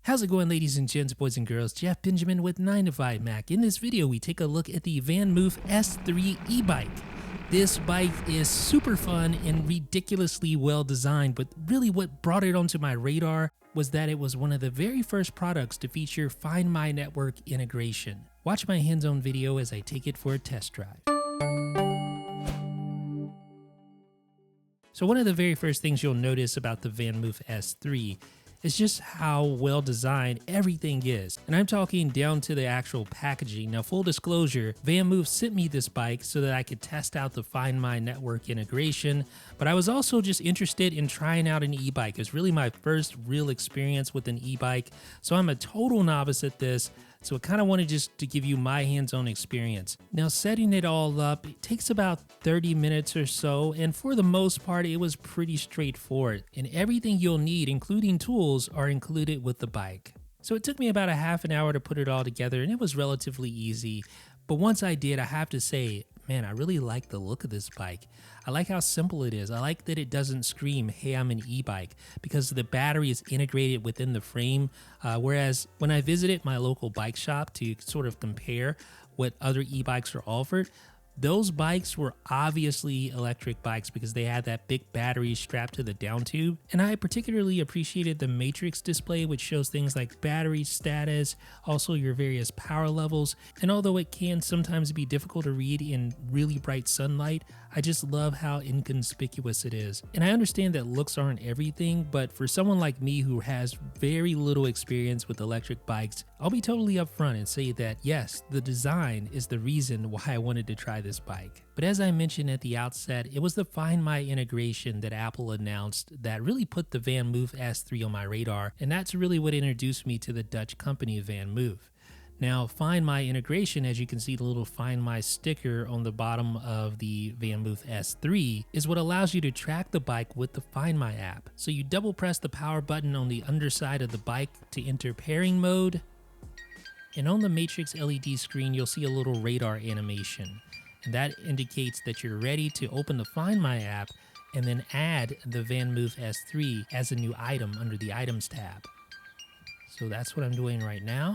How's it going, ladies and gents, boys and girls? Jeff Benjamin with 9to5Mac. In this video, we take a look at the VanMoof S3 e-bike. This bike is super fun and ridiculously well designed, but really what brought it onto my radar was that it was one of the very first products to feature Find My Network integration. Watch my hands-on video as I take it for a test drive. So one of the very first things you'll notice about the VanMoof S3 is just how well designed everything is. And I'm talking down to the actual packaging. Now, full disclosure, VanMoof sent me this bike so that I could test out the Find My Network integration, but I was also just interested in trying out an e-bike. It's really my first real experience with an e-bike, so I'm a total novice at this. So I kind of wanted just to give you my hands-on experience. Now, setting it all up, it takes about 30 minutes or so, and for the most part, it was pretty straightforward. And everything you'll need, including tools, are included with the bike. So it took me about a half an hour to put it all together, and it was relatively easy. But once I did, I have to say, man, I really like the look of this bike. I like how simple it is. I like that it doesn't scream, hey, I'm an e-bike, because the battery is integrated within the frame. Whereas when I visited my local bike shop to sort of compare what other e-bikes are offered, those bikes were obviously electric bikes because they had that big battery strapped to the down tube. And I particularly appreciated the matrix display, which shows things like battery status, also your various power levels. And although it can sometimes be difficult to read in really bright sunlight, I just love how inconspicuous it is. And I understand that looks aren't everything, but for someone like me who has very little experience with electric bikes, I'll be totally upfront and say that yes, the design is the reason why I wanted to try this bike. But as I mentioned at the outset, it was the Find My integration that Apple announced that really put the VanMoof S3 on my radar, and that's really what introduced me to the Dutch company VanMoof. Now, Find My integration, as you can see the little Find My sticker on the bottom of the VanMoof S3, is what allows you to track the bike with the Find My app. So you double press the power button on the underside of the bike to enter pairing mode, and on the matrix LED screen, you'll see a little radar animation. And that indicates that you're ready to open the Find My app and then add the VanMoof S3 as a new item under the Items tab. So that's what I'm doing right now.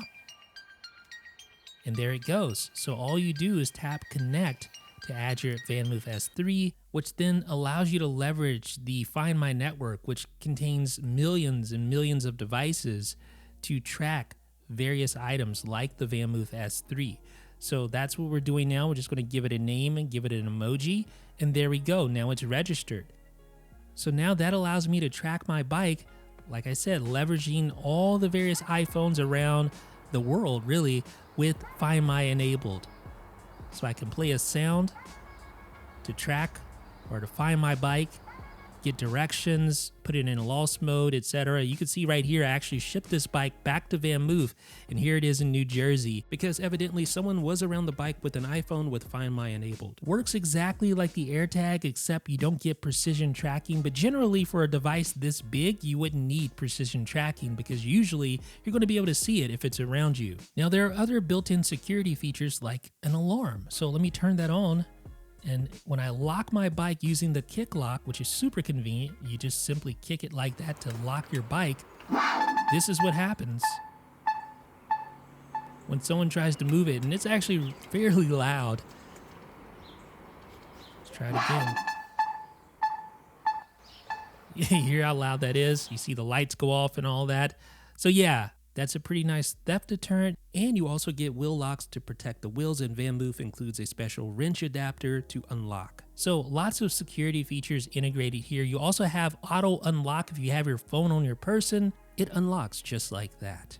And there it goes. So all you do is tap Connect to add your VanMoof S3, which then allows you to leverage the Find My network, which contains millions and millions of devices to track various items like the VanMoof S3. So that's what we're doing now. We're just going to give it a name and give it an emoji, and there we go. Now it's registered. So now that allows me to track my bike, like I said, leveraging all the various iPhones around the world, really, with Find My enabled. So I can play a sound to track or to find my bike, get directions, put it in lost mode, etc. You can see right here, I actually shipped this bike back to VanMoof, and here it is in New Jersey, because evidently someone was around the bike with an iPhone with Find My enabled. Works exactly like the AirTag, except you don't get precision tracking, but generally for a device this big, you wouldn't need precision tracking because usually you're going to be able to see it if it's around you. Now, there are other built-in security features like an alarm. So let me turn that on. And when I lock my bike using the kick lock, which is super convenient, you just simply kick it like that to lock your bike. This is what happens when someone tries to move it, and it's actually fairly loud. Let's try it again. You hear how loud that is? You see the lights go off and all that. So yeah, that's a pretty nice theft deterrent, and you also get wheel locks to protect the wheels, and VanMoof includes a special wrench adapter to unlock. So lots of security features integrated here. You also have auto unlock. If you have your phone on your person, it unlocks just like that.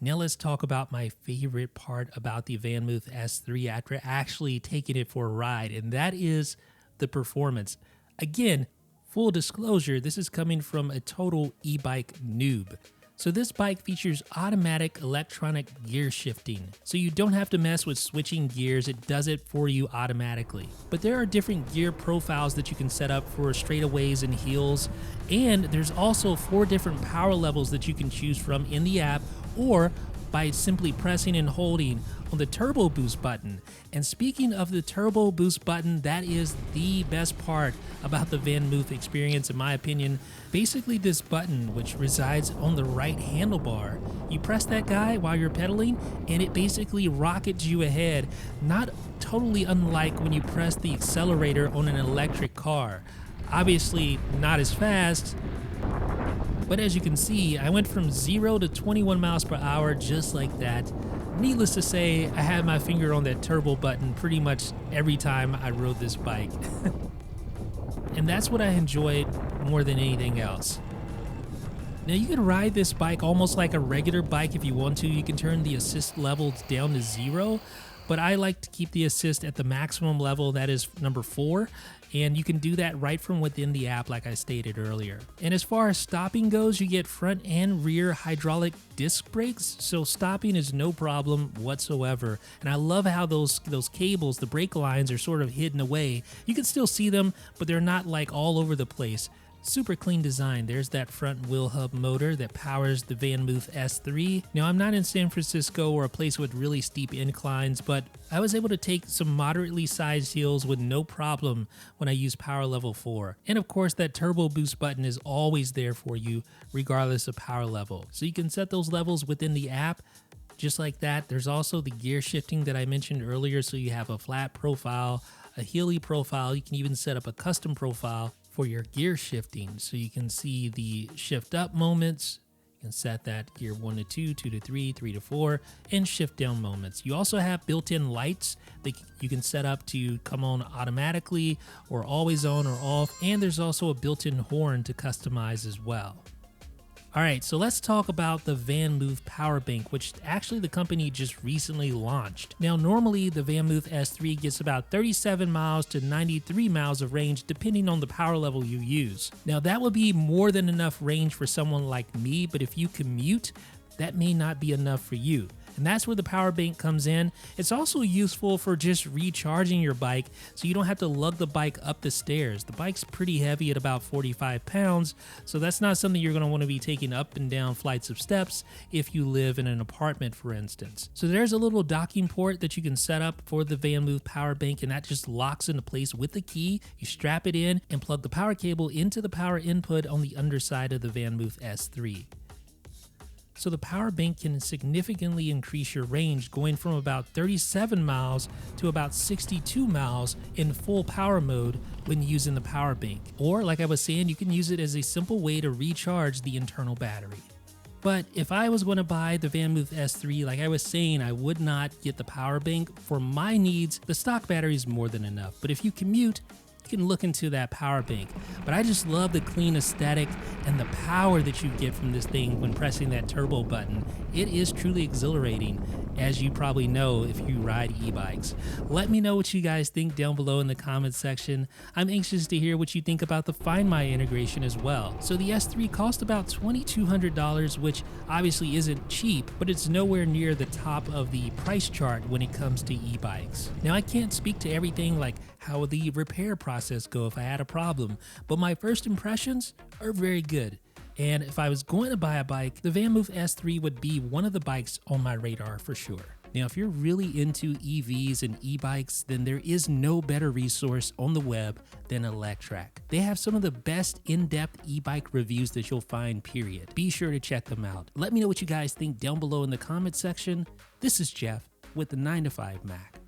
Now let's talk about my favorite part about the VanMoof S3 after actually taking it for a ride, and that is the performance. Again, full disclosure, this is coming from a total e-bike noob. So this bike features automatic electronic gear shifting. So you don't have to mess with switching gears, it does it for you automatically. But there are different gear profiles that you can set up for straightaways and hills. And there's also 4 different power levels that you can choose from in the app, or by simply pressing and holding on the turbo boost button. And speaking of the turbo boost button, that is the best part about the VanMoof experience in my opinion. Basically this button, which resides on the right handlebar, you press that guy while you're pedaling and it basically rockets you ahead, not totally unlike when you press the accelerator on an electric car. Obviously not as fast, but as you can see, I went from 0 to 21 miles per hour just like that. Needless to say, I had my finger on that turbo button pretty much every time I rode this bike. And that's what I enjoyed more than anything else. Now you can ride this bike almost like a regular bike if you want to. You can turn the assist levels down to 0, but I like to keep the assist at the maximum level, that is number 4. And you can do that right from within the app like I stated earlier. And as far as stopping goes, you get front and rear hydraulic disc brakes, so stopping is no problem whatsoever. And I love how those cables, the brake lines, are sort of hidden away. You can still see them, but they're not like all over the place. Super clean design. There's that front wheel hub motor that powers the VanMoof S3. Now I'm not in San Francisco or a place with really steep inclines, but I was able to take some moderately sized hills with no problem when I use power level 4. And of course that turbo boost button is always there for you regardless of power level. So you can set those levels within the app just like that. There's also the gear shifting that I mentioned earlier, so you have a flat profile, a hilly profile. You can even set up a custom profile for your gear shifting, so you can see the shift up moments. You can set that gear 1 to 2, 2 to 3, 3 to 4, and shift down moments. You also have built-in lights that you can set up to come on automatically or always on or off, and there's also a built-in horn to customize as well. Alright, so let's talk about the VanMoof PowerBank, which actually the company just recently launched. Now normally the VanMoof S3 gets about 37 miles to 93 miles of range depending on the power level you use. Now that would be more than enough range for someone like me, but if you commute, that may not be enough for you. And that's where the power bank comes in. It's also useful for just recharging your bike so you don't have to lug the bike up the stairs. The bike's pretty heavy at about 45 pounds, so that's not something you're going to want to be taking up and down flights of steps if you live in an apartment, for instance. So there's a little docking port that you can set up for the VanMoof power bank, and that just locks into place with the key. You strap it in and plug the power cable into the power input on the underside of the VanMoof S3. So the power bank can significantly increase your range, going from about 37 miles to about 62 miles in full power mode when using the power bank. Or like I was saying, you can use it as a simple way to recharge the internal battery. But if I was going to buy the VanMoof S3, like I was saying, I would not get the power bank. For my needs, the stock battery is more than enough. But if you commute, you can look into that power bank. But I just love the clean aesthetic and the power that you get from this thing when pressing that turbo button. It is truly exhilarating, as you probably know if you ride e-bikes. Let me know what you guys think down below in the comments section. I'm anxious to hear what you think about the Find My integration as well. So the S3 cost about $2,200, which obviously isn't cheap, but it's nowhere near the top of the price chart when it comes to e-bikes. Now I can't speak to everything, like how would the repair process go if I had a problem, but my first impressions are very good. And if I was going to buy a bike, the VanMoof S3 would be one of the bikes on my radar for sure. Now, if you're really into EVs and e-bikes, then there is no better resource on the web than Electrac. They have some of the best in-depth e-bike reviews that you'll find, period. Be sure to check them out. Let me know what you guys think down below in the comments section. This is Jeff with the 9 to 5 Mac.